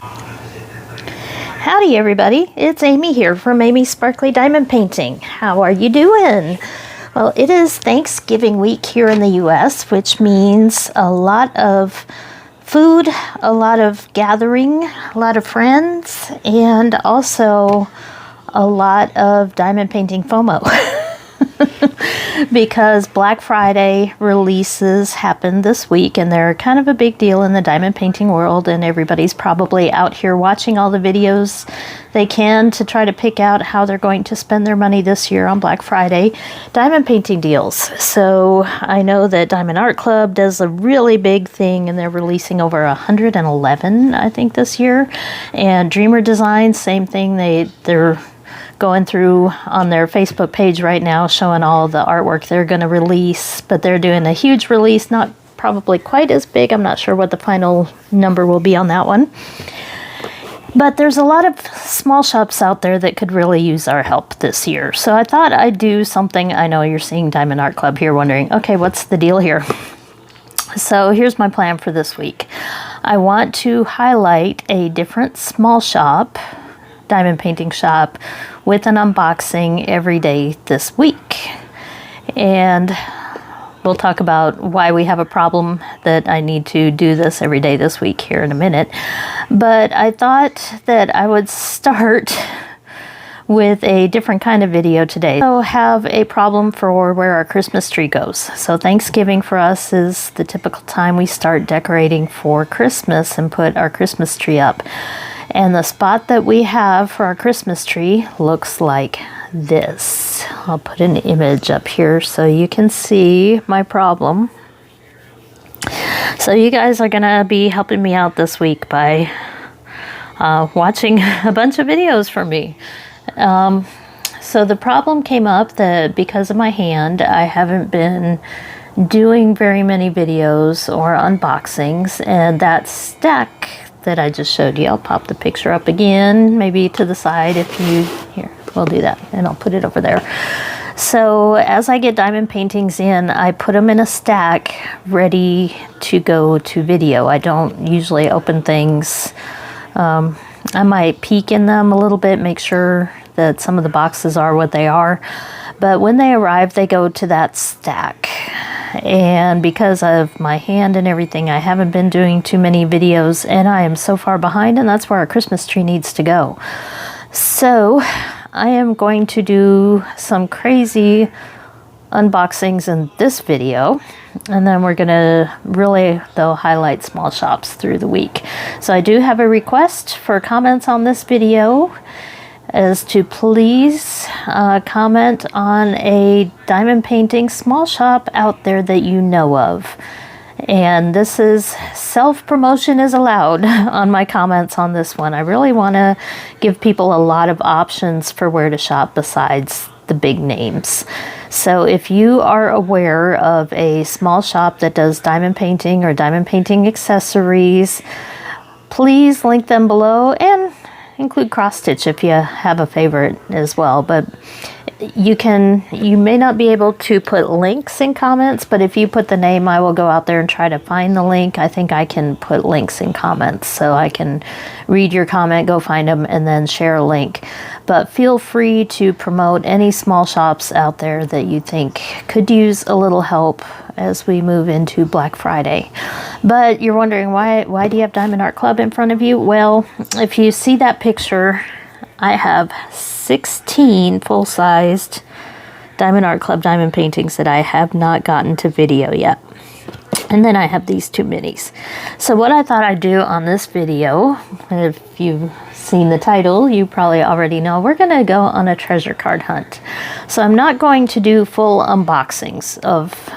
Howdy everybody, it's Amy here from Amy's Sparkly Diamond Painting. How are you doing? Well, it is Thanksgiving week here in the US, which means a lot of food, a lot of gathering, a lot of friends, and also a lot of diamond painting FOMO. Because Black Friday releases happened this week, and they're kind of a big deal in the diamond painting world, and everybody's probably out here watching all the videos they can to try to pick out how they're going to spend their money this year on Black Friday diamond painting deals. So I know that Diamond Art Club does a really big thing, and they're releasing over 111, I think, this year. And Dreamer Designs, same thing. They're going through on their Facebook page right now showing all the artwork they're going to release, but they're doing a huge release, not probably quite as big. I'm not sure what the final number will be on that one. But there's a lot of small shops out there that could really use our help this year. So I thought I'd do something. I know you're seeing Diamond Art Club here wondering, okay, what's the deal here? So here's my plan for this week. I want to highlight a different small shop, diamond painting shop, with an unboxing every day this week. And we'll talk about why we have a problem that I need to do this every day this week here in a minute. But I thought that I would start with a different kind of video today. So have a problem for where our Christmas tree goes. So Thanksgiving for us is the typical time we start decorating for Christmas and put our Christmas tree up. And the spot that we have for our Christmas tree looks like this. I'll put an image up here so you can see my problem. So you guys are gonna be helping me out this week by watching a bunch of videos from me. So the problem came up that because of my hand, I haven't been doing very many videos or unboxings, and that stack that I just showed you, I'll pop the picture up again, maybe to the side if you, here, we'll do that, and I'll put it over there. So as I get diamond paintings in, I put them in a stack ready to go to video. I don't usually open things. I might peek in them a little bit, make sure that some of the boxes are what they are. But when they arrive, they go to that stack. And because of my hand and everything, I haven't been doing too many videos, and I am so far behind, and that's where our Christmas tree needs to go. So I am going to do some crazy unboxings in this video, and then we're gonna really, though, highlight small shops through the week. So I do have a request for comments on this video, as to please comment on a diamond painting small shop out there that you know of. And this is self-promotion is allowed on my comments on this one. I really want to give people a lot of options for where to shop besides the big names. So if you are aware of a small shop that does diamond painting or diamond painting accessories, please link them below, and include cross stitch if you have a favorite as well. But you may not be able to put links in comments, but if you put the name, I will go out there and try to find the link. I think I can put links in comments, so I can read your comment, go find them, and then share a link. But feel free to promote any small shops out there that you think could use a little help as we move into Black Friday. But you're wondering, why do you have Diamond Art Club in front of you? Well, if you see that picture, I have 16 full-sized Diamond Art Club diamond paintings that I have not gotten to video yet. And then I have these two minis. So what I thought I'd do on this video, if you've seen the title, you probably already know, we're going to go on a treasure card hunt. So I'm not going to do full unboxings of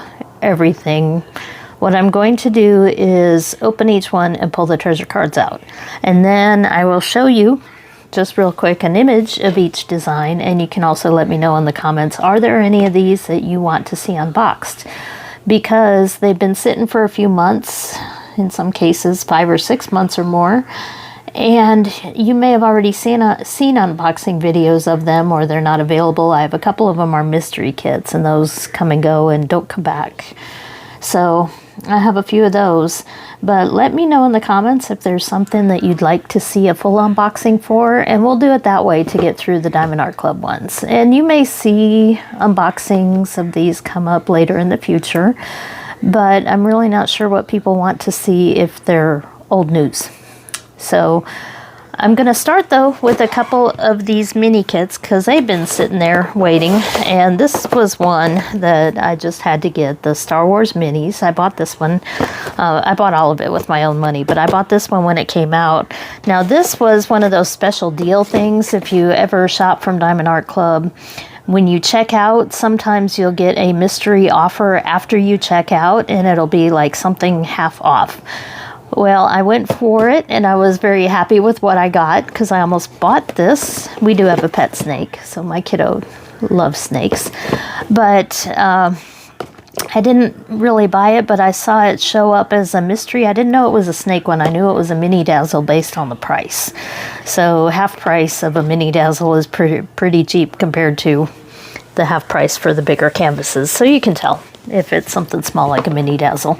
everything. What I'm going to do is open each one and pull the treasure cards out. And then I will show you just real quick an image of each design, and you can also let me know in the comments, are there any of these that you want to see unboxed? Because they've been sitting for a few months, in some cases 5 or 6 months or more, and you may have already seen unboxing videos of them, or they're not available. I have a couple of them are mystery kits, and those come and go and don't come back. So I have a few of those, but let me know in the comments if there's something that you'd like to see a full unboxing for, and we'll do it that way to get through the Diamond Art Club ones. And you may see unboxings of these come up later in the future, but I'm really not sure what people want to see if they're old news. So I'm going to start though with a couple of these mini kits because they've been sitting there waiting, and this was one that I just had to get, the Star Wars minis. I bought this one. I bought all of it with my own money, but I bought this one when it came out. Now this was one of those special deal things. If you ever shop from Diamond Art Club, when you check out, sometimes you'll get a mystery offer after you check out, and it'll be like something half off. Well, I went for it, and I was very happy with what I got because I almost bought this. We do have a pet snake, so my kiddo loves snakes. But I didn't really buy it, but I saw it show up as a mystery. I didn't know it was a snake one. I knew it was a mini dazzle based on the price. So half price of a mini dazzle is pretty cheap compared to the half price for the bigger canvases. So you can tell if it's something small like a mini dazzle.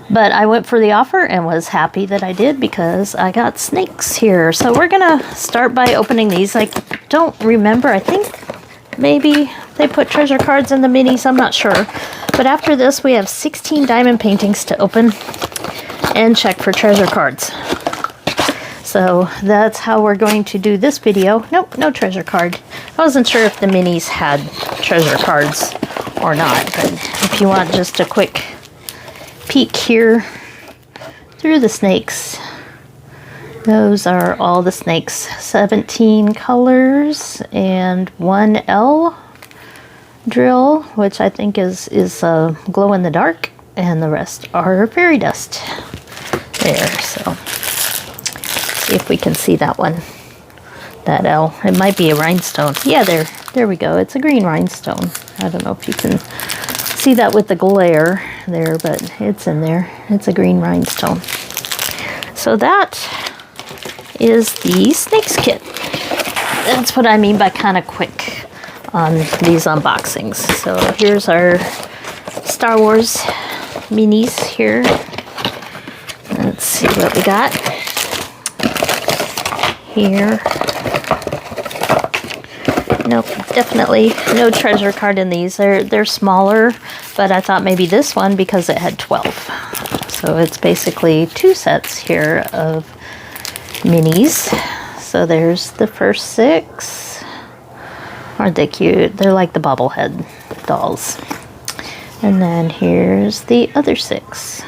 But I went for the offer and was happy that I did because I got snakes here. So we're going to start by opening these. I don't remember. I think maybe they put treasure cards in the minis. I'm not sure. But after this, we have 16 diamond paintings to open and check for treasure cards. So that's how we're going to do this video. Nope, no treasure card. I wasn't sure if the minis had treasure cards or not. But if you want just a quick peek here through the snakes, those are all the snakes. 17 colors and 1 L drill, which I think is glow in the dark, and the rest are fairy dust. There, so see if we can see that one. That L. It might be a rhinestone. Yeah, there we go. It's a green rhinestone. I don't know if you can see that with the glare there, but it's in there. It's a green rhinestone. So that is the snakes kit. That's what I mean by kind of quick on these unboxings. So here's our Star Wars minis here. Let's see what we got here. Nope, definitely no treasure card in these. They're smaller, but I thought maybe this one because it had 12. So it's basically 2 sets here of minis. So there's the first 6. Aren't they cute? They're like the bobblehead dolls. And then here's the other 6.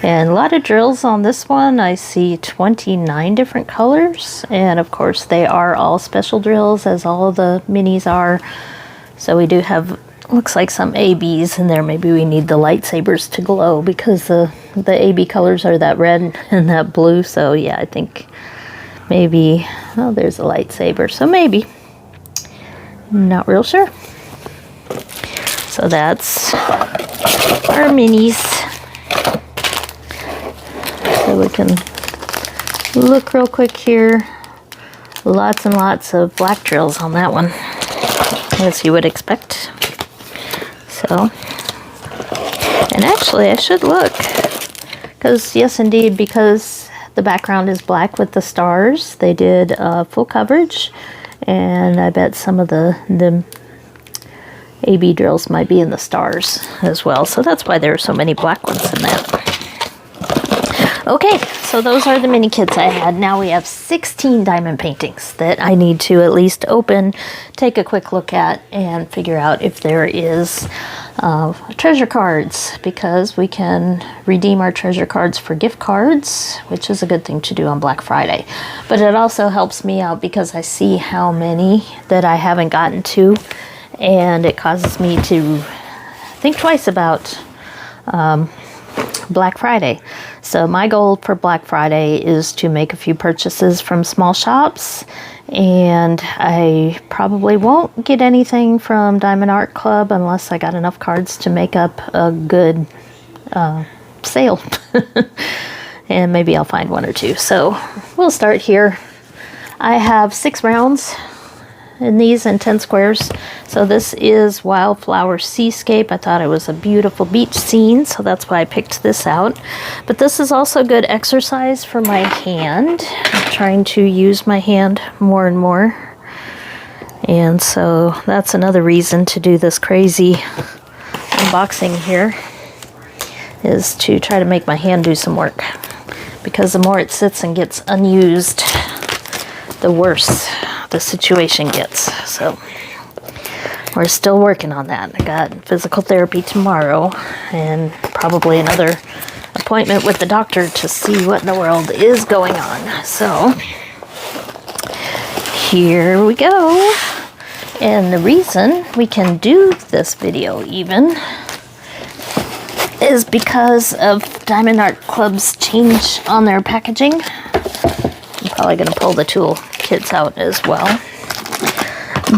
And a lot of drills on this one. I see 29 different colors. And of course they are all special drills, as all of the minis are. So we do have, looks like some ABs in there. Maybe we need the lightsabers to glow because the AB colors are that red and that blue. So yeah, I think maybe, oh, there's a lightsaber. So maybe. Not real sure. So that's our minis. So we can look real quick here. Lots and lots of black drills on that one, as you would expect. So, and actually I should look, because yes indeed, because the background is black with the stars, they did full coverage. And I bet some of the AB drills might be in the stars as well. So that's why there are so many black ones in that. Okay, so those are the mini kits I had. Now we have 16 diamond paintings that I need to at least open, take a quick look at, and figure out if there is treasure cards, because we can redeem our treasure cards for gift cards, which is a good thing to do on Black Friday. But it also helps me out because I see how many that I haven't gotten to, and it causes me to think twice about Black Friday. So my goal for Black Friday is to make a few purchases from small shops, and I probably won't get anything from Diamond Art Club unless I got enough cards to make up a good sale. And maybe I'll find 1 or 2. So we'll start here. I have 6 rounds in these in 10 squares. So this is Wildflower Seascape. I thought it was a beautiful beach scene, so that's why I picked this out. But this is also good exercise for my hand. I'm trying to use my hand more and more. And so that's another reason to do this crazy unboxing here, is to try to make my hand do some work. Because the more it sits and gets unused, the worse the situation gets. So we're still working on that. I got physical therapy tomorrow and probably another appointment with the doctor to see what in the world is going on. So here we go. And the reason we can do this video even is because of Diamond Art Club's change on their packaging. I'm probably going to pull the tool kits out as well.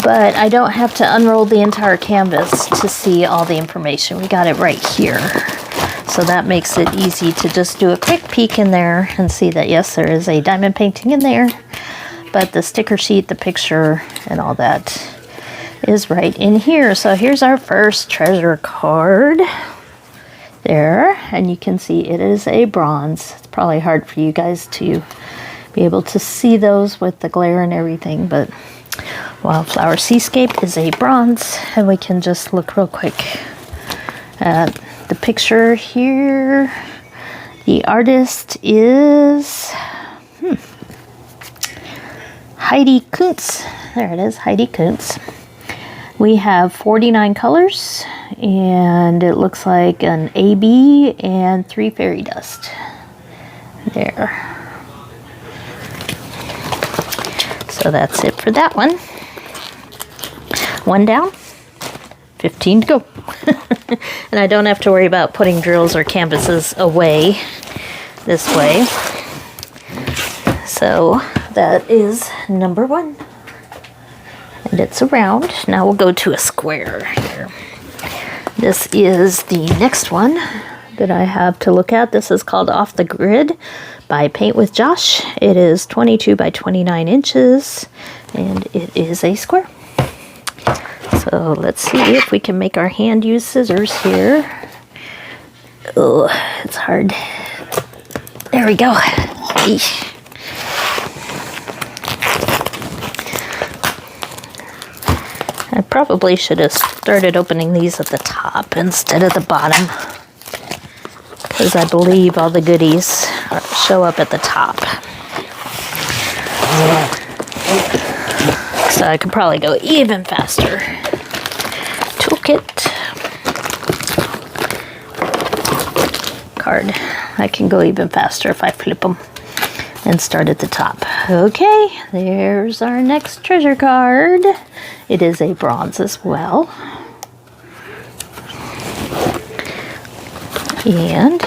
But I don't have to unroll the entire canvas to see all the information. We got it right here. So that makes it easy to just do a quick peek in there and see that yes, there is a diamond painting in there. But the sticker sheet, the picture, and all that is right in here. So here's our first treasure card. There, and you can see it is a bronze. It's probably hard for you guys to be able to see those with the glare and everything, but Wildflower Seascape is a bronze, and we can just look real quick at the picture here. The artist is Heidi Kuntz. There it is, Heidi Kuntz. We have 49 colors, and it looks like an AB and 3 fairy dust. There. So that's it for that one. One down, 15 to go. And I don't have to worry about putting drills or canvases away this way. So that is number 1. And it's a round. Now we'll go to a square here. This is the next one that I have to look at. This is called Off the Grid by Paint with Josh. It is 22 by 29 inches, and it is a square. So let's see if we can make our hand use scissors here. Oh, it's hard. There we go. Eesh. I probably should have started opening these at the top instead of the bottom, because I believe all the goodies show up at the top. So I could probably go even faster. Toolkit. Card. I can go even faster if I flip them and start at the top. Okay, there's our next treasure card. It is a bronze as well. And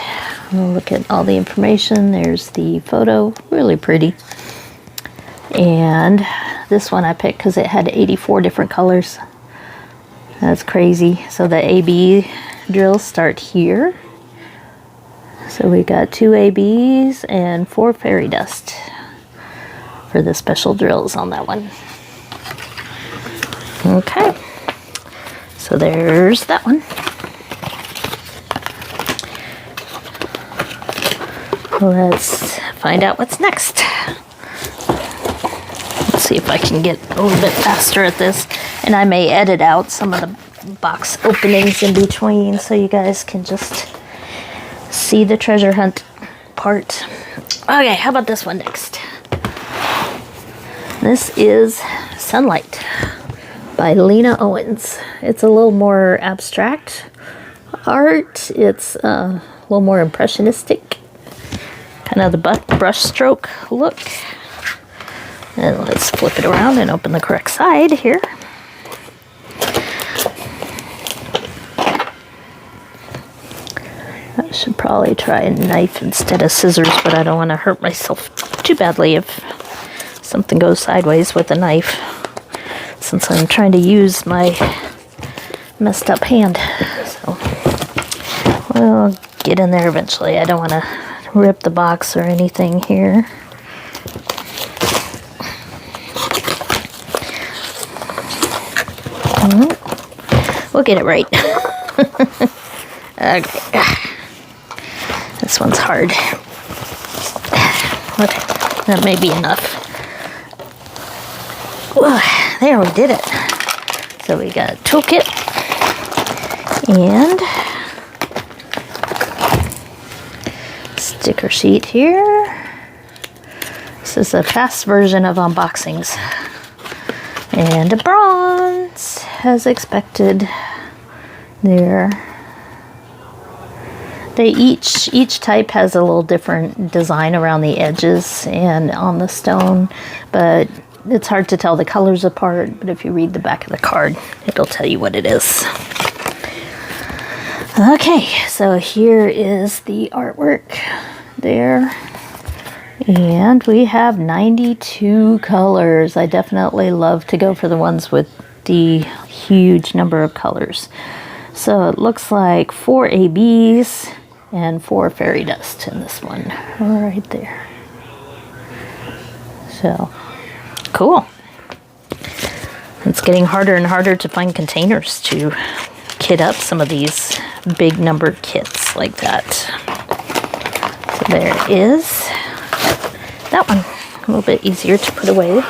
we'll look at all the information. There's the photo, really pretty. And this one I picked because it had 84 different colors. That's crazy. So the AB drills start here. So we got 2 ABs and 4 fairy dust for the special drills on that one. Okay, so there's that one. Let's find out what's next. Let's see if I can get a little bit faster at this. And I may edit out some of the box openings in between so you guys can just see the treasure hunt part. Okay, how about this one next? This is Sunlight by Lena Owens. It's a little more abstract art. It's a little more impressionistic, kind of the brush stroke look. And let's flip it around and open the correct side here. I should probably try a knife instead of scissors, but I don't want to hurt myself too badly if something goes sideways with a knife, since I'm trying to use my messed up hand. So we'll get in there eventually. I don't want to rip the box or anything here. We'll get it right. Okay. This one's hard. Okay, that may be enough. Whoa, there, we did it. So we got a toolkit and sticker sheet here. This is a fast version of unboxings. And a bronze, as expected. There. They each type has a little different design around the edges and on the stone, but it's hard to tell the colors apart. But if you read the back of the card, it'll tell you what it is. Okay, so here is the artwork there. And we have 92 colors. I definitely love to go for the ones with the huge number of colors. So it looks like 4 ABs and 4 fairy dust in this one right there. So cool. It's getting harder and harder to find containers to kit up some of these big numbered kits like that. So there is that one, a little bit easier to put away.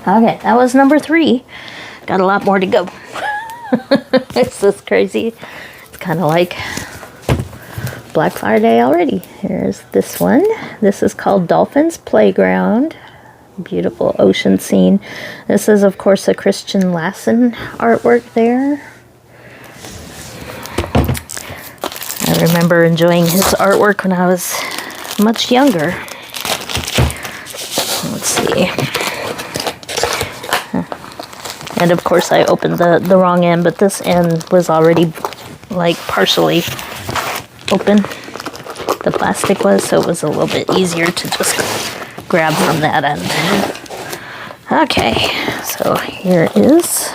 Okay, that was number 3. Got a lot more to go. It's just crazy. It's kind of like Black Friday already. Here's this one. This is called Dolphin's Playground. Beautiful ocean scene. This is, of course, a Christian Lassen artwork there. I remember enjoying his artwork when I was much younger. Let's see. And of course I opened the wrong end, but this end was already like partially open. The plastic was, so it was a little bit easier to just grab from that end. Okay, so here is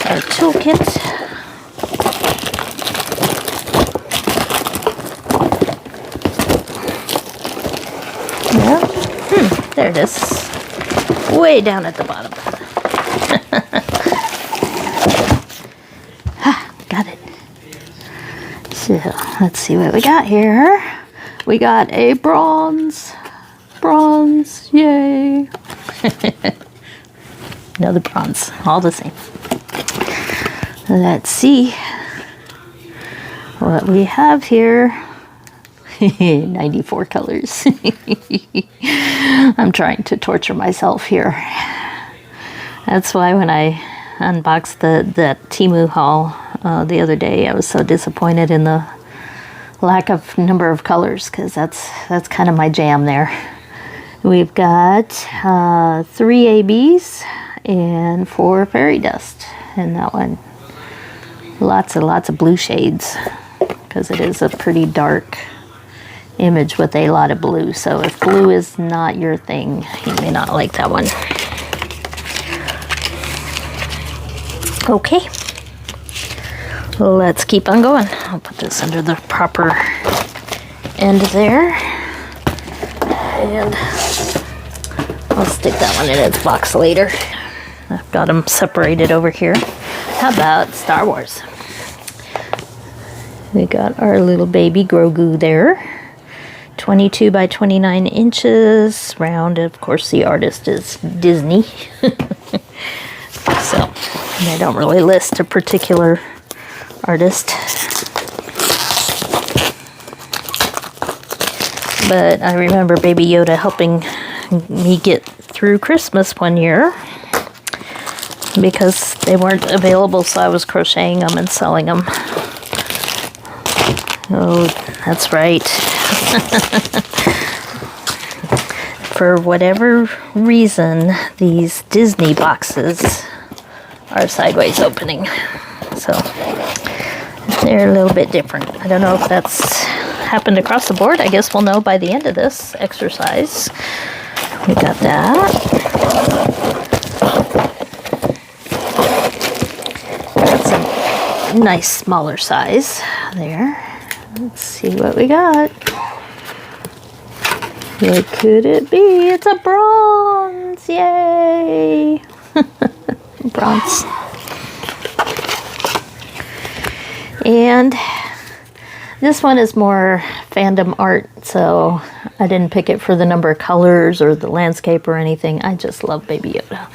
our toolkit. There it is. Way down at the bottom. Got it. So, let's see what we got here. We got a bronze. Bronze, yay. Another bronze, all the same. Let's see what we have here. 94 colors. I'm trying to torture myself here. That's why when I unboxed the Temu haul the other day, I was so disappointed in the lack of number of colors, because that's kind of my jam there. We've got 3 ABs and 4 fairy dust in that one. Lots of blue shades, because it is a pretty dark image with a lot of blue. So if blue is not your thing, you may not like that one. Okay, let's keep on going. I'll put this under the proper end there, and I'll stick that one in its box later. I've got them separated over here. How about Star Wars? We got our little baby Grogu there. 22 by 29 inches, round. Of course, the artist is Disney. So, they don't really list a particular artist. But I remember Baby Yoda helping me get through Christmas one year, because they weren't available, so I was crocheting them and selling them. Oh, that's right. For whatever reason, these Disney boxes are sideways opening. So they're a little bit different. I don't know if that's happened across the board. I guess we'll know by the end of this exercise. We got that. Got some nice smaller size there. Let's see what we got. What could it be? It's a bronze! Yay! bronze. And this one is more fandom art, so I didn't pick it for the number of colors or the landscape or anything. I just love Baby Yoda.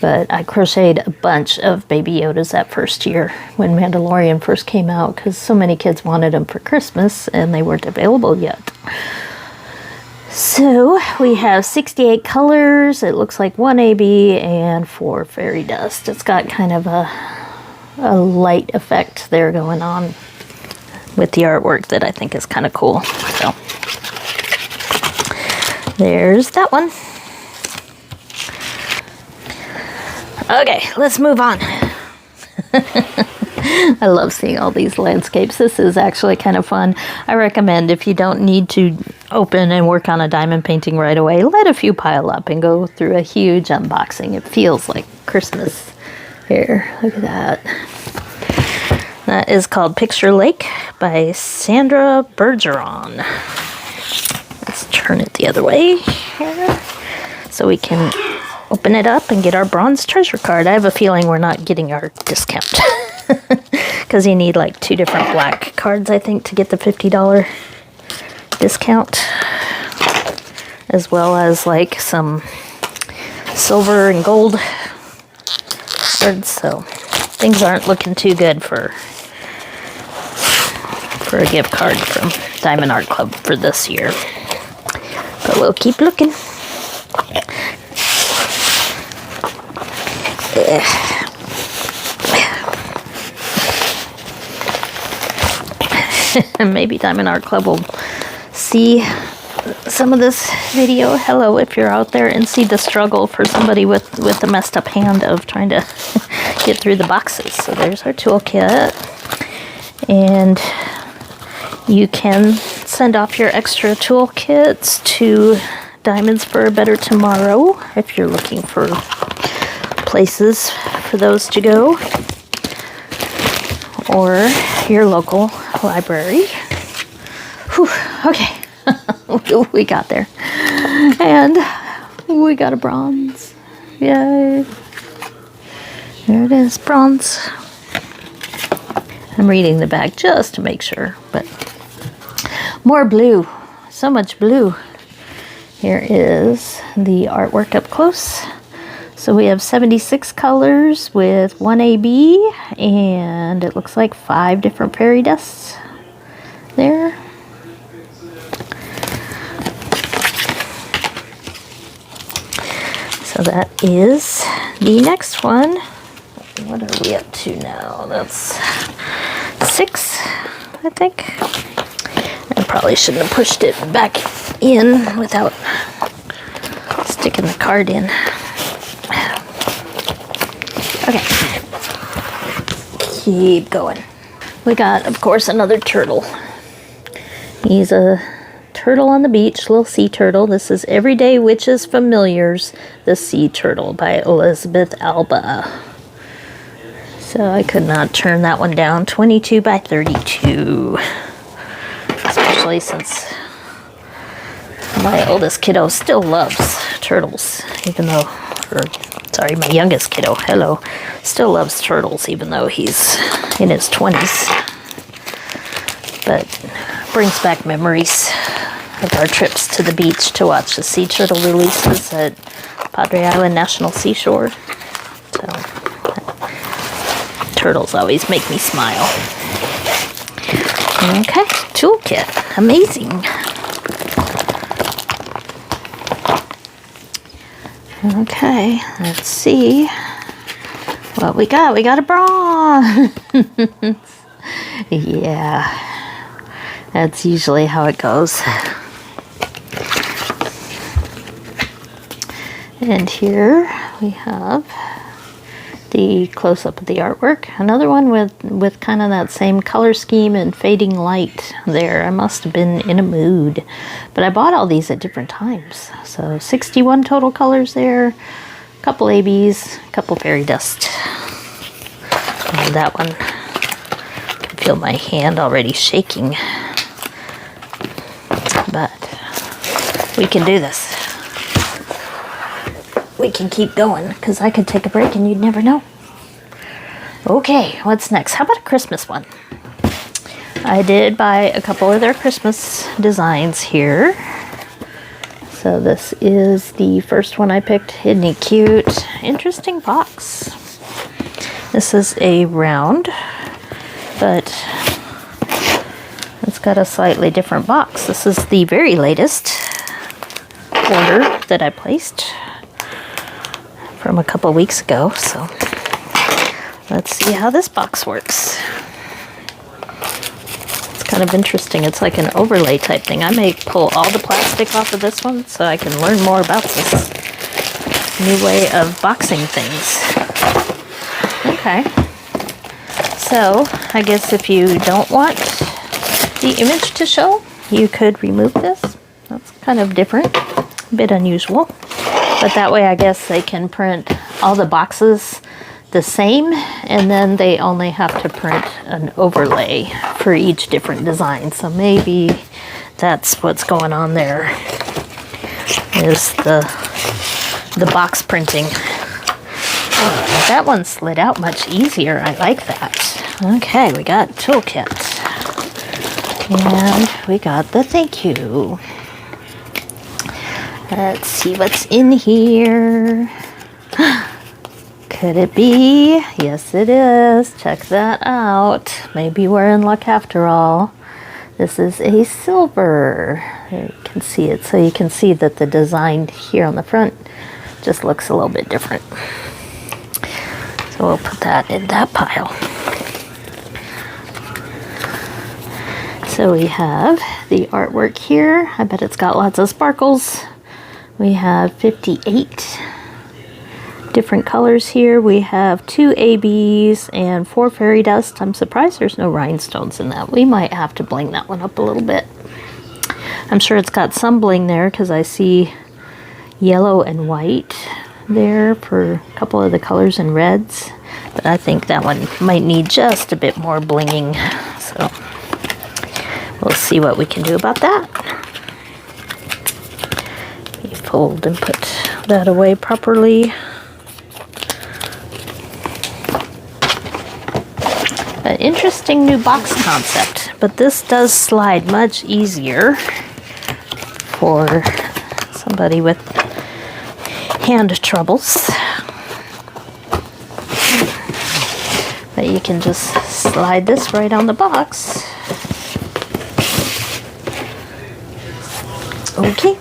But I crocheted a bunch of Baby Yodas that first year when Mandalorian first came out, because so many kids wanted them for Christmas and they weren't available yet. So we have 68 colors. It looks like 1 AB and 4 fairy dust. It's got kind of a light effect there going on with the artwork that I think is kind of cool. So there's that one. Okay, let's move on. I love seeing all these landscapes. This is actually kind of fun. I recommend, if you don't need to open and work on a diamond painting right away, let a few pile up and go through a huge unboxing. It feels like Christmas. Here, look at that. That is called Picture Lake by Sandra Bergeron. Let's turn it the other way here so we can open it up and get our bronze treasure card. I have a feeling we're not getting our discount because you need like 2 different black cards, I think, to get the $50 discount, as well as like some silver and gold cards. So things aren't looking too good for a gift card from Diamond Art Club for this year. But we'll keep looking. Maybe Diamond Art Club will see some of this video. Hello, if you're out there, and see the struggle for somebody with a messed up hand of trying to get through the boxes. So there's our toolkit. And you can send off your extra toolkits to Diamonds for a Better Tomorrow if you're looking for places for those to go, or your local library. Whew, okay. We got there. And we got a bronze. Yay. There it is, bronze. I'm reading the back just to make sure, but more blue. So much blue. Here is the artwork up close. So we have 76 colors with 1 AB, and it looks like 5 different fairy dusts there. So that is the next one. What are we up to now? That's 6, I think. I probably shouldn't have pushed it back in without sticking the card in. Okay. Keep going. We got, of course, another turtle. He's a turtle on the beach, little sea turtle. This is Everyday Witches Familiars, The Sea Turtle by Elizabeth Alba. So I could not turn that one down. 22 by 32. Especially since my oldest kiddo still loves turtles, even though, sorry, my youngest kiddo, hello, still loves turtles, even though he's in his 20s. But brings back memories of our trips to the beach to watch the sea turtle releases at Padre Island National Seashore. So turtles always make me smile. Okay, toolkit. Amazing. Okay, let's see what we got. We got a bronze. Yeah, that's usually how it goes. And here we have the close-up of the artwork. Another one with kind of that same color scheme and fading light there. I must have been in a mood. But I bought all these at different times. So 61 total colors there. A couple ABs, a couple fairy dust. And that one, I can feel my hand already shaking. But we can do this. we can keep going, because I could take a break and you'd never know. Okay, what's next? How about a Christmas one? I did buy a couple of their Christmas designs here. So this is the first one I picked. Isn't it cute? Interesting box. This is a round, but it's got a slightly different box. This is the very latest order that I placed from a couple weeks ago. So let's see how this box works. Kind of interesting. It's like an overlay type thing. I may pull all the plastic off of this one so I can learn more about this new way of boxing things. Okay. So I guess if you don't want the image to show, you could remove this. That's kind of different, a bit unusual. But that way I guess they can print all the boxes the same, and then they only have to print an overlay for each different design. So maybe that's what's going on there, is the box printing. Oh, that one slid out much easier. I like that. Okay, we got toolkit, and we got the thank you. Let's see what's in here. Could it be? Yes, it is. Check that out. Maybe we're in luck after all. This is a silver. You can see it. So you can see that the design here on the front just looks a little bit different. So we'll put that in that pile. So we have the artwork here. I bet it's got lots of sparkles. We have 58 different colors here. We have 2 ABs and 4 fairy dust. I'm surprised there's no rhinestones in that. We might have to bling that one up a little bit. I'm sure it's got some bling there because I see yellow and white there for a couple of the colors and reds. But I think that one might need just a bit more blinging. So we'll see what we can do about that. You fold and put that away properly. An interesting new box concept, but this does slide much easier for somebody with hand troubles. But you can just slide this right on the box. Okay.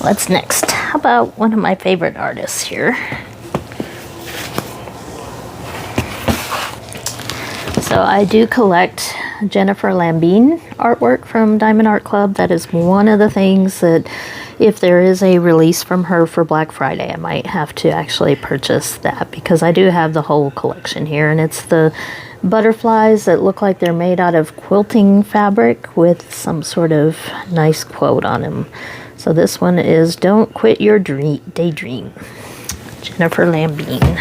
What's next? How about one of my favorite artists here? So I do collect Jennifer Lambine artwork from Diamond Art Club. That is one of the things that if there is a release from her for Black Friday, I might have to actually purchase that, because I do have the whole collection here, and it's the butterflies that look like they're made out of quilting fabric with some sort of nice quote on them. So this one is "Don't Quit Your Daydream," Jennifer Lambine.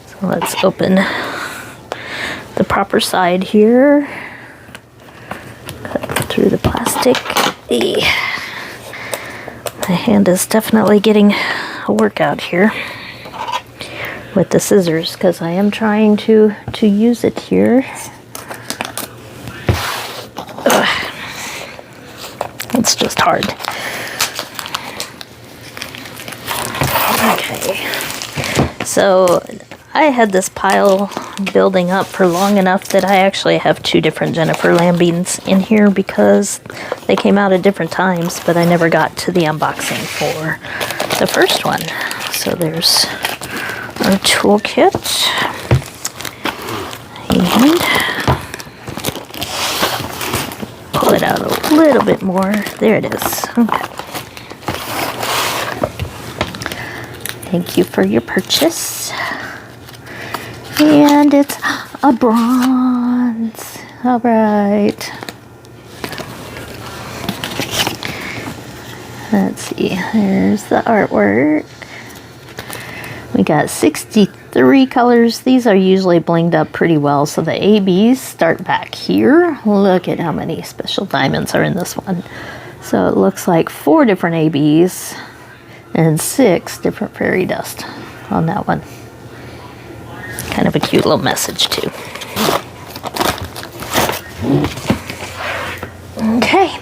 So let's open the proper side here. Cut through the plastic. My hand is definitely getting a workout here with the scissors, because I am trying to use it here. Ugh. It's just hard. Okay. So I had this pile building up for long enough that I actually have 2 different Jennifer Lambines in here, because they came out at different times, but I never got to the unboxing for the first one. So there's our toolkit, and pull it out a little bit more. There it is. Okay. Thank you for your purchase. And it's a bronze. All right. Let's see. There's the artwork. We got 63 colors. These are usually blinged up pretty well. So the ABs start back here. Look at how many special diamonds are in this one. So it looks like 4 different ABs and 6 different fairy dust on that one. Kind of a cute little message too. Okay.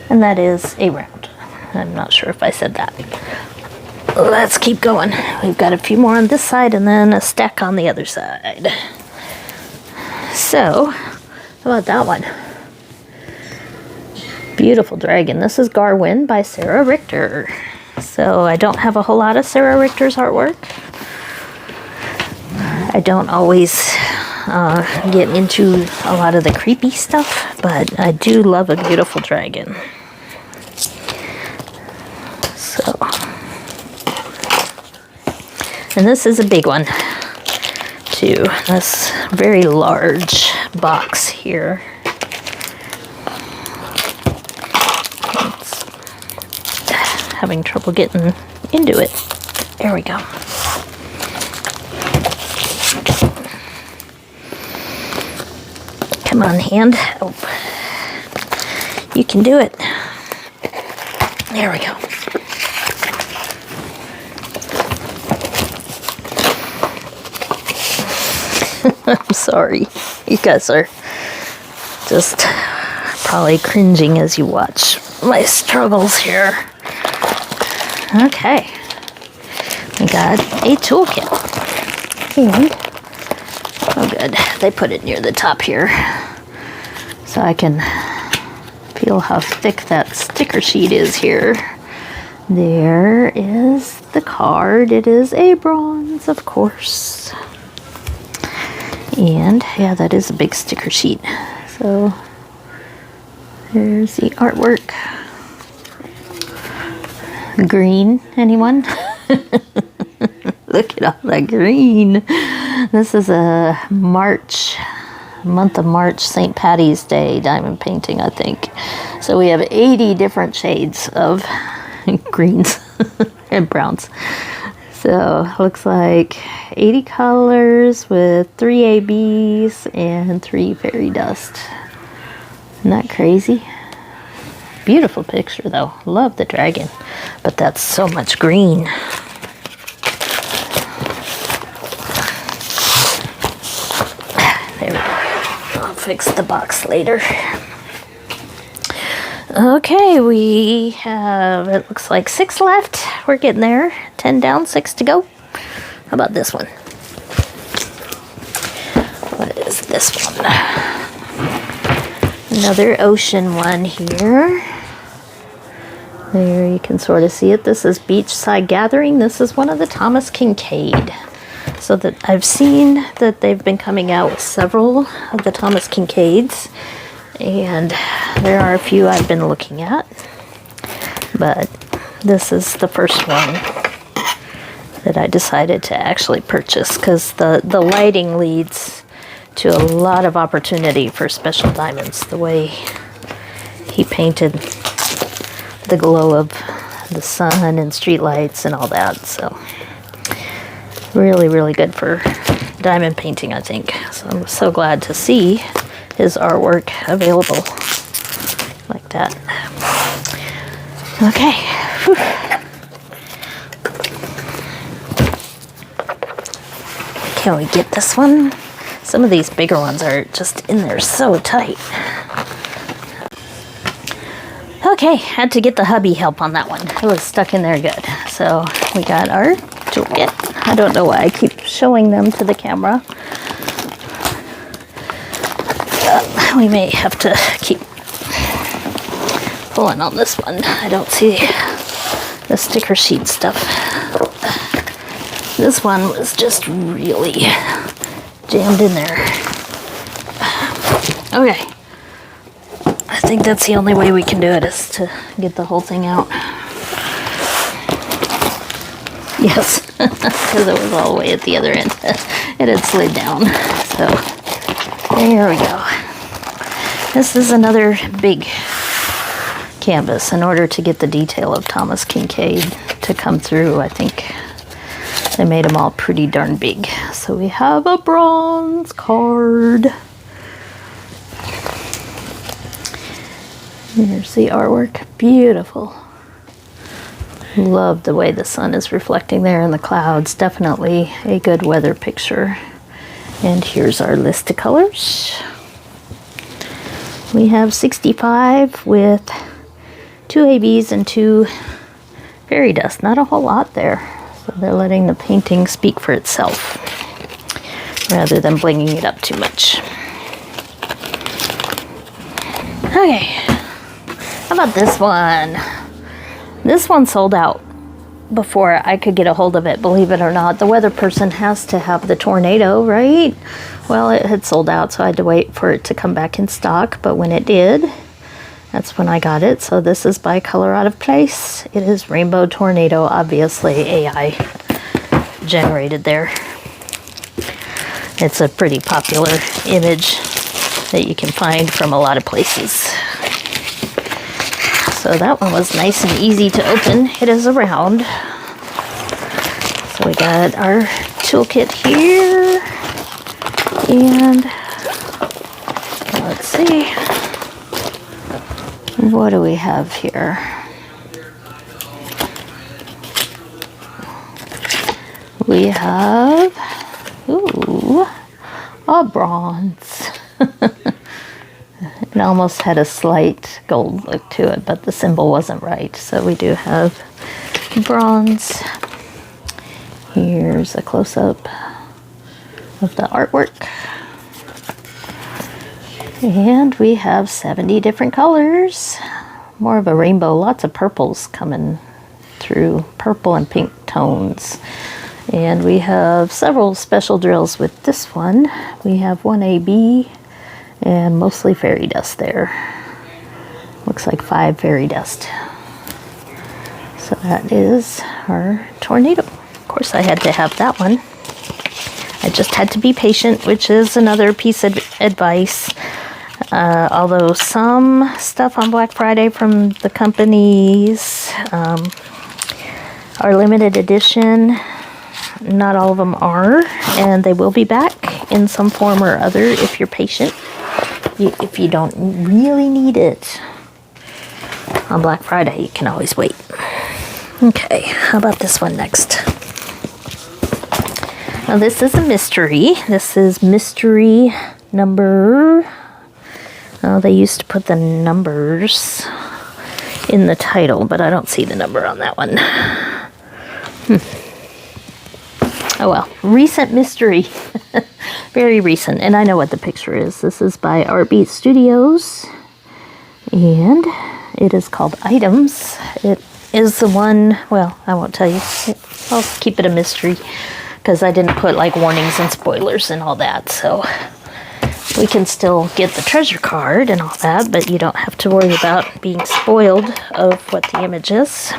And that is a round. I'm not sure if I said that. Let's keep going. We've got a few more on this side and then a stack on the other side. So, how about that one? Beautiful dragon. This is Garwin by Sarah Richter. So I don't have a whole lot of Sarah Richter's artwork. I don't always get into a lot of the creepy stuff, but I do love a beautiful dragon. So, and this is a big one too. This very large box here. It's having trouble getting into it. There we go. Come on, hand. Oh. You can do it. There we go. I'm sorry. You guys are just probably cringing as you watch my struggles here. Okay. We got a toolkit. And, oh good, they put it near the top here. So I can feel how thick that sticker sheet is here. There is the card. It is a bronze, of course. And yeah, that is a big sticker sheet. So there's the artwork. Green, anyone? Look at all that green. This is a month of March, St. Patty's Day diamond painting, I think. So we have 80 different shades of greens and browns. So looks like 80 colors with 3 ABs and 3 fairy dust. Isn't that crazy? Beautiful picture though. Love the dragon. But that's so much green. There we go. I'll fix the box later. Okay, we have, it looks like 6 left. We're getting there. 10 down, 6 to go. How about this one? What is this one? Another ocean one here. There you can sort of see it. This is Beachside Gathering. This is one of the Thomas Kincaid. So that I've seen that they've been coming out with several of the Thomas Kincaids. And there are a few I've been looking at, but this is the first one that I decided to actually purchase because the lighting leads to a lot of opportunity for special diamonds, the way he painted the glow of the sun and street lights and all that. So really, really good for diamond painting, I think. So I'm so glad to see his artwork available like that. Okay. Whew. Can we get this one? Some of these bigger ones are just in there so tight. Okay, had to get the hubby help on that one. It was stuck in there good. So we got our toolkit. I don't know why I keep showing them to the camera. We may have to keep pulling on this one. I don't see the sticker sheet stuff. This one was just really jammed in there. Okay. I think that's the only way we can do it is to get the whole thing out. Yes, because it was all the way at the other end. It had slid down. So there we go. This is another big canvas. In order to get the detail of Thomas Kincaid to come through, I think they made them all pretty darn big. So we have a bronze card. Here's the artwork. Beautiful. Love the way the sun is reflecting there in the clouds. Definitely a good weather picture. And here's our list of colors. We have 65 with 2 ABs and 2 fairy dust. Not a whole lot there. So they're letting the painting speak for itself rather than blinging it up too much. Okay, how about this one? This one sold out before I could get a hold of it, believe it or not. The weather person has to have the tornado, right? Well, it had sold out, so I had to wait for it to come back in stock, but when it did, that's when I got it. So this is by Color Out of Place. It is Rainbow Tornado, obviously AI generated there. It's a pretty popular image that you can find from a lot of places. So that one was nice and easy to open. It is a round. So we got our toolkit here. And let's see. What do we have here? We have, ooh, a bronze. It almost had a slight gold look to it, but the symbol wasn't right. So we do have bronze. Here's a close-up of the artwork. And we have 70 different colors. More of a rainbow, lots of purples coming through, purple and pink tones. And we have several special drills with this one. We have 1 AB and mostly fairy dust there. Looks like 5 fairy dust. So that is our tornado. Of course, I had to have that one. I just had to be patient, which is another piece of advice. Although some stuff on Black Friday from the companies are limited edition, not all of them are, and they will be back in some form or other if you're patient. If you don't really need it on Black Friday, you can always wait. Okay, how about this one next? Now this is a mystery. This is mystery number... Oh, they used to put the numbers in the title, but I don't see the number on that one. Oh well, recent mystery. Very recent, and I know what the picture is. This is by Artbeat Studios, and it is called Items. It is the one, well, I won't tell you. I'll keep it a mystery, because I didn't put like warnings and spoilers and all that, so... We can still get the treasure card and all that, but you don't have to worry about being spoiled of what the image is,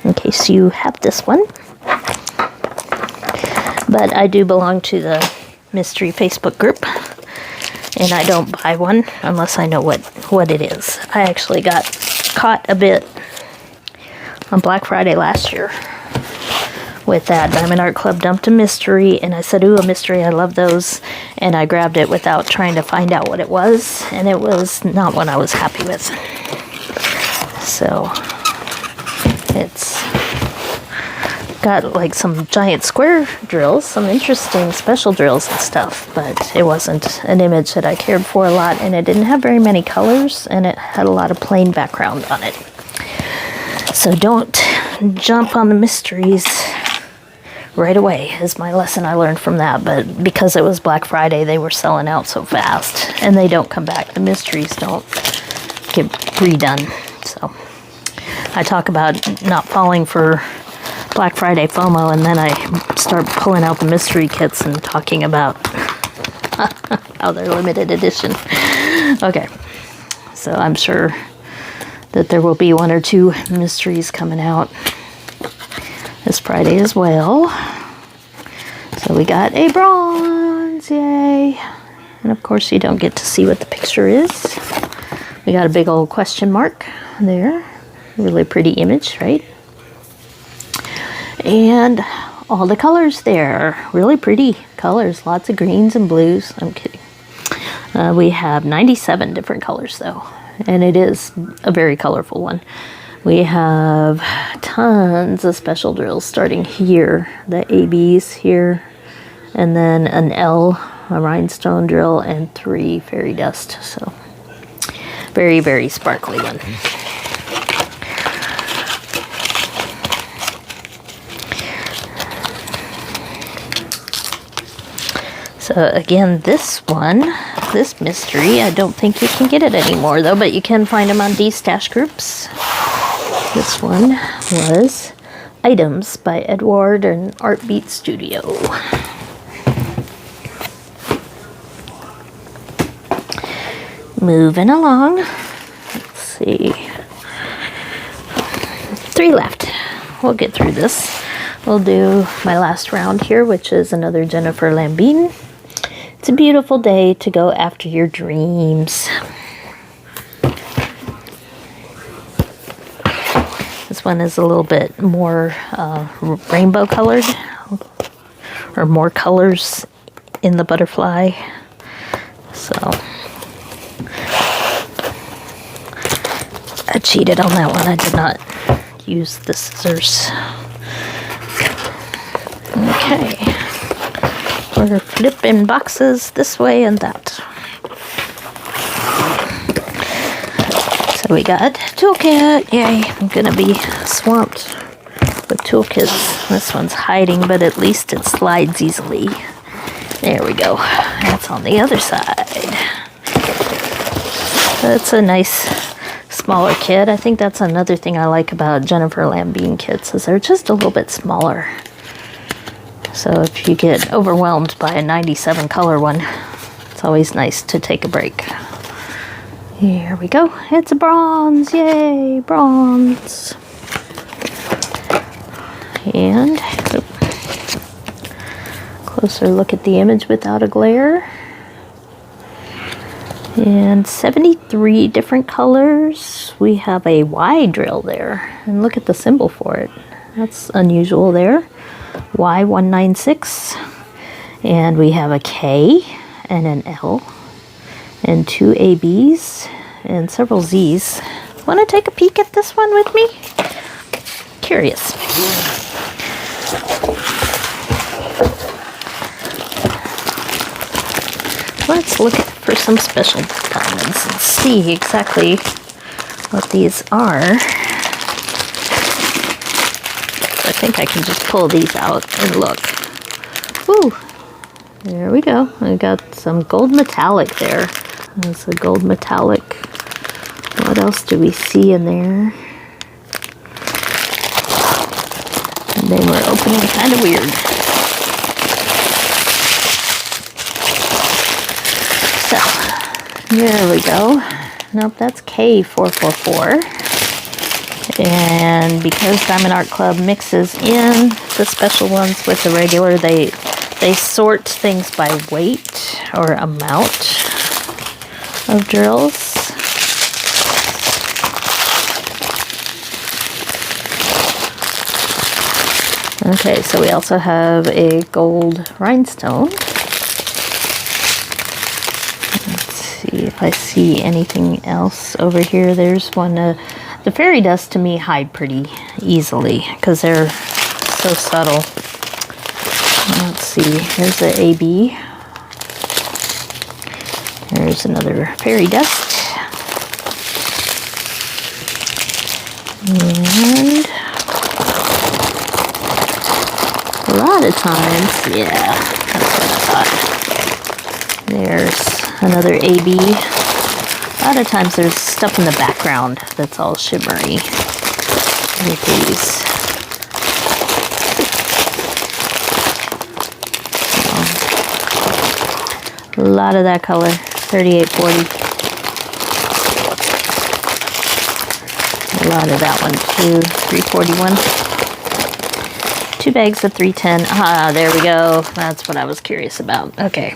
in case you have this one. But I do belong to the mystery Facebook group, and I don't buy one unless I know what it is. I actually got caught a bit on Black Friday last year with that. Diamond Art Club dumped a mystery, and I said, ooh, a mystery, I love those. And I grabbed it without trying to find out what it was, and it was not one I was happy with. So, it's got like some giant square drills, some interesting special drills and stuff, but it wasn't an image that I cared for a lot, and it didn't have very many colors, and it had a lot of plain background on it. So don't jump on the mysteries right away is my lesson I learned from that. But because it was Black Friday, they were selling out so fast, and they don't come back. The mysteries don't get redone. So I talk about not falling for Black Friday FOMO, and then I start pulling out the mystery kits and talking about how they're limited edition. Okay, so I'm sure that there will be 1 or 2 mysteries coming out this Friday as well. So we got a bronze, yay. And of course you don't get to see what the picture is. We got a big old question mark there. Really pretty image, right? And all the colors there. Really pretty colors. Lots of greens and blues. I'm kidding. We have 97 different colors though. and it is a very colorful one. We have tons of special drills starting here, the ABs here, and then an L, a rhinestone drill, and 3 fairy dust. So very, very sparkly one. So again, this mystery, I don't think you can get it anymore though, but you can find them on D-Stash groups. This one was Items by Edward and Art Beat Studio. Moving along. Let's see. 3 left. We'll get through this. We'll do my last round here, which is another Jennifer Lambine. It's a beautiful day to go after your dreams. This one is a little bit more rainbow colored, or more colors in the butterfly. So I cheated on that one. I did not use the scissors. Okay. We're flipping boxes this way and that. So we got toolkit. Yay, I'm gonna be swamped with toolkits. This one's hiding, but at least it slides easily. There we go. That's on the other side. That's a nice smaller kit. I think that's another thing I like about Jennifer Lambine kits, is they're just a little bit smaller. So if you get overwhelmed by a 97 color one, it's always nice to take a break. Here we go. It's a bronze. Yay, bronze. And closer look at the image without a glare. And 73 different colors. We have a Y drill there. And look at the symbol for it. That's unusual there. Y196. And we have a K and an L. And 2 ABs and several Zs. Want to take a peek at this one with me? Curious. Let's look for some special diamonds and see exactly what these are. I think I can just pull these out and look. Ooh, there we go. I got some gold metallic there. That's a gold metallic. What else do we see in there? And they were opening kind of weird. So, there we go. Nope, that's K444. And because Diamond Art Club mixes in the special ones with the regular, they sort things by weight or amount of drills. Okay, so we also have a gold rhinestone. Let's see if I see anything else over here. There's one. The fairy dust to me hide pretty easily because they're so subtle. Let's see. Here's the AB. There's another fairy dust. And a lot of times, yeah, that's what I thought. There's another AB. A lot of times there's stuff in the background that's all shimmery with these. A lot of that color, 3840. A lot of that one too, 341. 2 bags of 310. Ah, there we go. That's what I was curious about. Okay.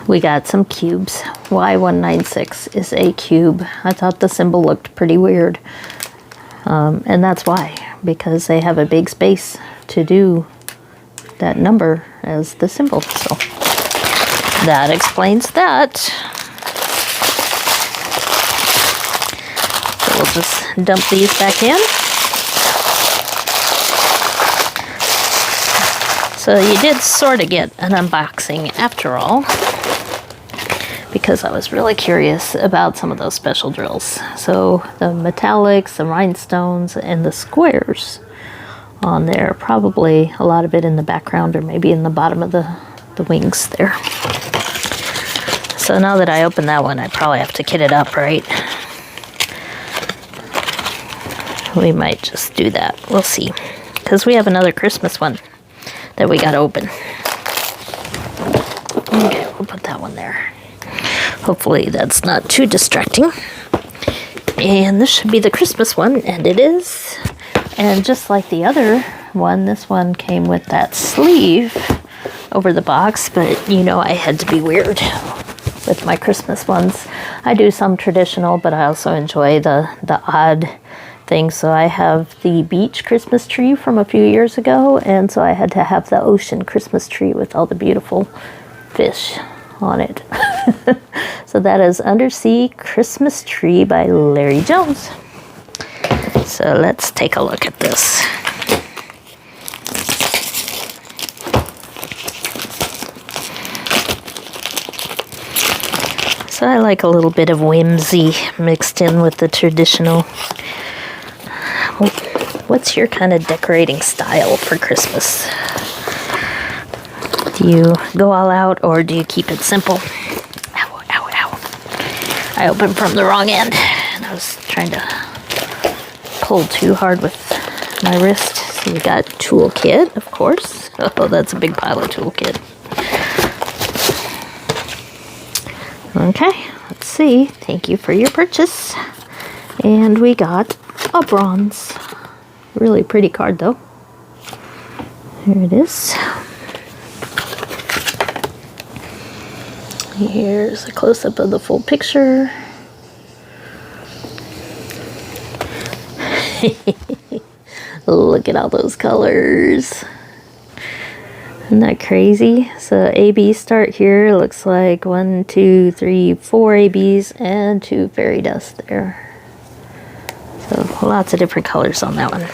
We got some cubes. Y196 is a cube. I thought the symbol looked pretty weird. And that's why. Because they have a big space to do that number as the symbol. So that explains that. we'll just dump these back in. So you did sort of get an unboxing after all, because I was really curious about some of those special drills. So the metallics, the rhinestones, and the squares on there. Probably a lot of it in the background or maybe in the bottom of the wings there. So now that I open that one, I probably have to kit it up, right? We might just do that. We'll see. Because we have another Christmas one that we got to open. Okay, we'll put that one there. Hopefully that's not too distracting. And this should be the Christmas one, and it is. And just like the other one, this one came with that sleeve over the box, but you know I had to be weird with my Christmas ones. I do some traditional, but I also enjoy the odd things. So I have the beach Christmas tree from a few years ago, and so I had to have the ocean Christmas tree with all the beautiful fish on it. So that is Undersea Christmas Tree by Larry Jones. So let's take a look at this. So I like a little bit of whimsy mixed in with the traditional. What's your kind of decorating style for Christmas? Do you go all out or do you keep it simple? Ow, ow, ow. I opened from the wrong end and I was trying to pull too hard with my wrist. So we got toolkit, of course. Oh, that's a big pile of toolkit. Okay, let's see. Thank you for your purchase. And we got a bronze. Really pretty card though. Here it is. Here's a close-up of the full picture. Look at all those colors. Isn't that crazy? So AB start here. Looks like 1, 2, 3, 4 ABs and 2 fairy dust there. So lots of different colors on that one.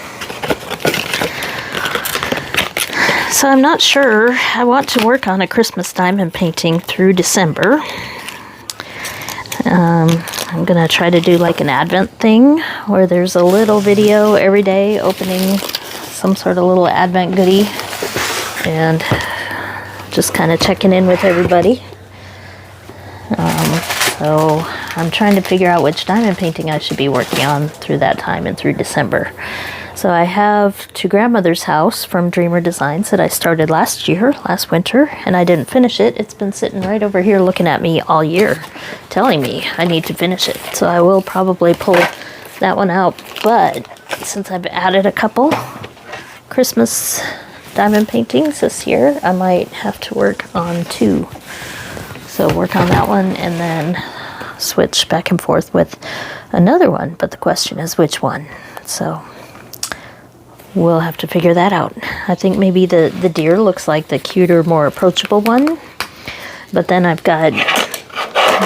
So I'm not sure. I want to work on a Christmas diamond painting through December. I'm going to try to do like an Advent thing where there's a little video every day opening some sort of little Advent goodie and just kind of checking in with everybody. So I'm trying to figure out which diamond painting I should be working on through that time and through December. So I have To Grandmother's House from Dreamer Designs that I started last winter, and I didn't finish it. It's been sitting right over here looking at me all year, telling me I need to finish it. So I will probably pull that one out, but since I've added a couple Christmas diamond paintings this year, I might have to work on 2. So work on that one and then switch back and forth with another one, but the question is which one. So we'll have to figure that out. I think maybe the deer looks like the cuter, more approachable one. But then I've got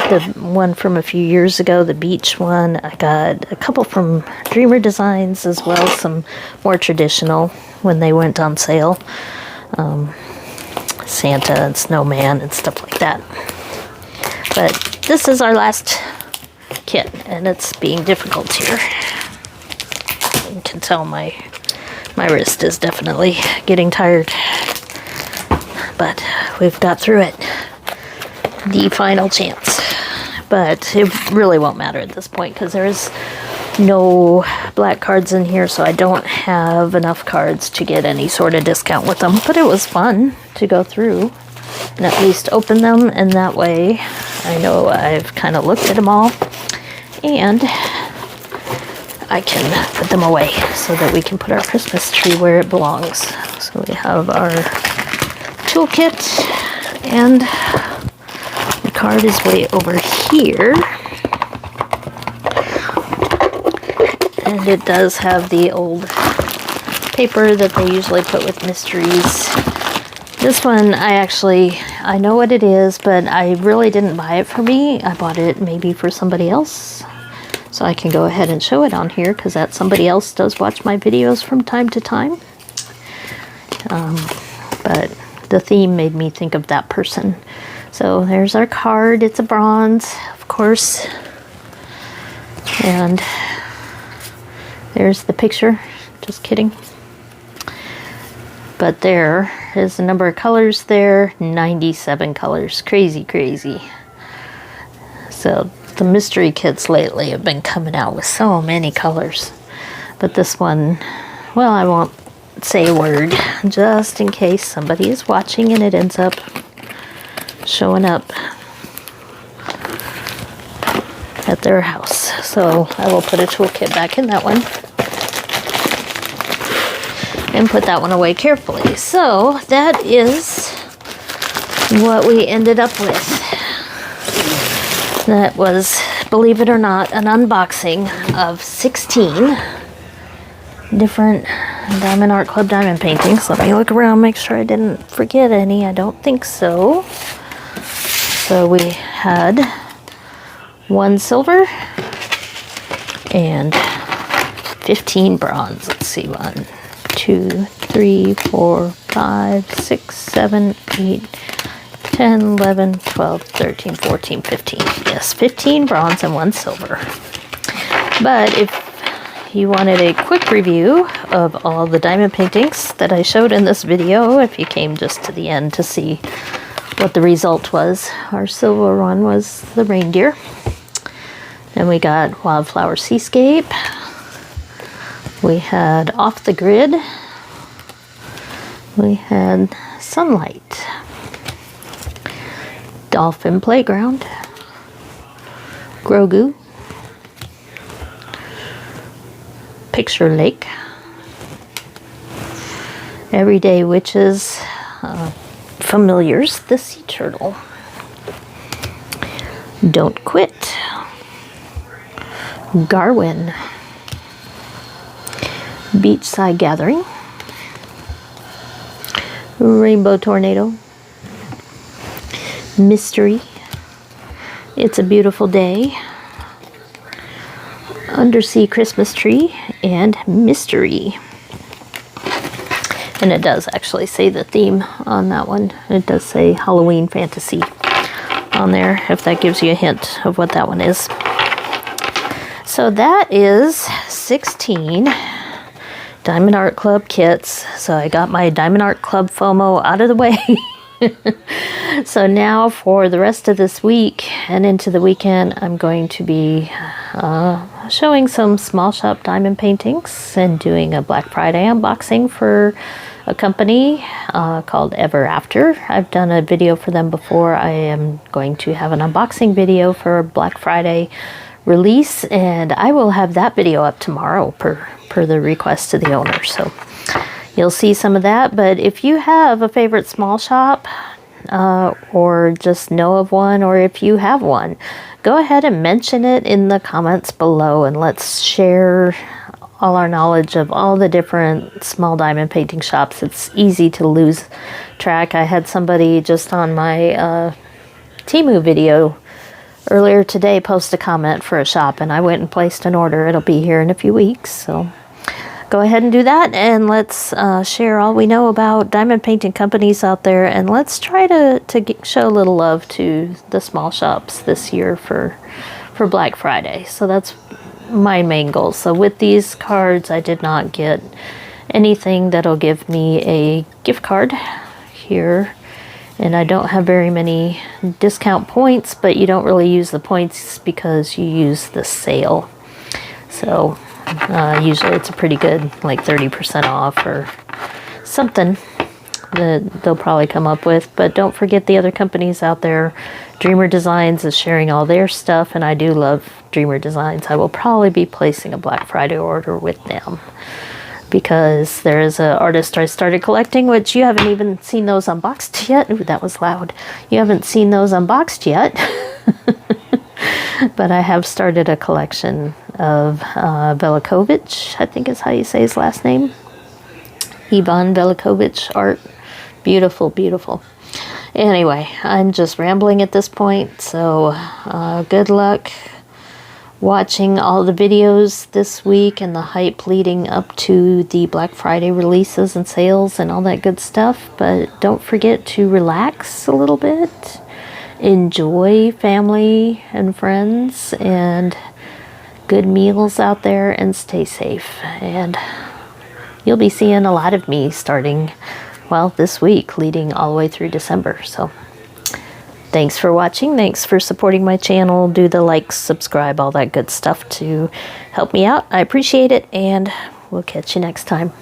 the one from a few years ago, the beach one. I got a couple from Dreamer Designs as well, some more traditional when they went on sale. Santa and snowman and stuff like that. But this is our last kit, and it's being difficult here. You can tell my wrist is definitely getting tired, but we've got through it. The final chance. But it really won't matter at this point because there is no black cards in here, so I don't have enough cards to get any sort of discount with them. But it was fun to go through and at least open them, and that way I know I've kind of looked at them all and I can put them away so that we can put our Christmas tree where it belongs. So we have our toolkit, and the card is way over here. And it does have the old paper that they usually put with mysteries. This one, I know what it is, but I really didn't buy it for me. I bought it maybe for somebody else. so I can go ahead and show it on here because that somebody else does watch my videos from time to time. But the theme made me think of that person. So there's our card. It's a bronze, of course. And there's the picture. Just kidding. But there is a number of colors there. 97 colors. Crazy, crazy. So the mystery kits lately have been coming out with so many colors. But this one, well, I won't say a word just in case somebody is watching and it ends up showing up at their house. So I will put a toolkit back in that one and put that one away carefully. So that is what we ended up with. That was, believe it or not, an unboxing of 16 different Diamond Art Club diamond paintings. Let me look around, make sure I didn't forget any. I don't think so. So we had 1 silver and 15 bronze. Let's see, 1, 2, 3, 4, 5, 6, 7, 8, 10, 11, 12, 13, 14, 15. Yes, 15 bronze and 1 silver. But if you wanted a quick review of all the diamond paintings that I showed in this video, if you came just to the end to see what the result was, our silver one was the reindeer. Then we got Wildflower Seascape. We had Off the Grid. We had Sunlight. Dolphin Playground. Grogu. Picture Lake. Everyday Witches. Familiars, the Sea Turtle. Don't Quit. Garwin. Beachside Gathering. Rainbow Tornado. Mystery. It's a Beautiful Day. Undersea Christmas Tree. And Mystery. And it does actually say the theme on that one. It does say Halloween Fantasy on there, if that gives you a hint of what that one is. So that is 16 Diamond Art Club kits. So I got my Diamond Art Club FOMO out of the way. So now for the rest of this week and into the weekend, I'm going to be showing some small shop diamond paintings and doing a Black Friday unboxing for a company called Ever After. I've done a video for them before. I am going to have an unboxing video for Black Friday release, and I will have that video up tomorrow per the request of the owner. So you'll see some of that. But if you have a favorite small shop or just know of one, or if you have one, go ahead and mention it in the comments below, and let's share all our knowledge of all the different small diamond painting shops. It's easy to lose track. I had somebody just on my Temu video earlier today post a comment for a shop, and I went and placed an order. It'll be here in a few weeks, so go ahead and do that, and let's share all we know about diamond painting companies out there, and let's try to show a little love to the small shops this year for Black Friday. So that's my main goal. So with these cards, I did not get anything that'll give me a gift card here, and I don't have very many discount points, but you don't really use the points because you use the sale. So usually it's a pretty good, like 30% off or something that they'll probably come up with. But don't forget the other companies out there. Dreamer Designs is sharing all their stuff, and I do love Dreamer Designs. I will probably be placing a Black Friday order with them because there is an artist I started collecting, which you haven't even seen those unboxed yet. Ooh, that was loud. You haven't seen those unboxed yet. But I have started a collection of Velikovich, I think is how you say his last name. Ivan Velikovich art. Beautiful, beautiful. Anyway, I'm just rambling at this point, so good luck watching all the videos this week and the hype leading up to the Black Friday releases and sales and all that good stuff. But don't forget to relax a little bit, enjoy family and friends and good meals out there, and stay safe. And you'll be seeing a lot of me starting, well, this week leading all the way through December. So thanks for watching. Thanks for supporting my channel. Do the like, subscribe, all that good stuff to help me out. I appreciate it, and we'll catch you next time.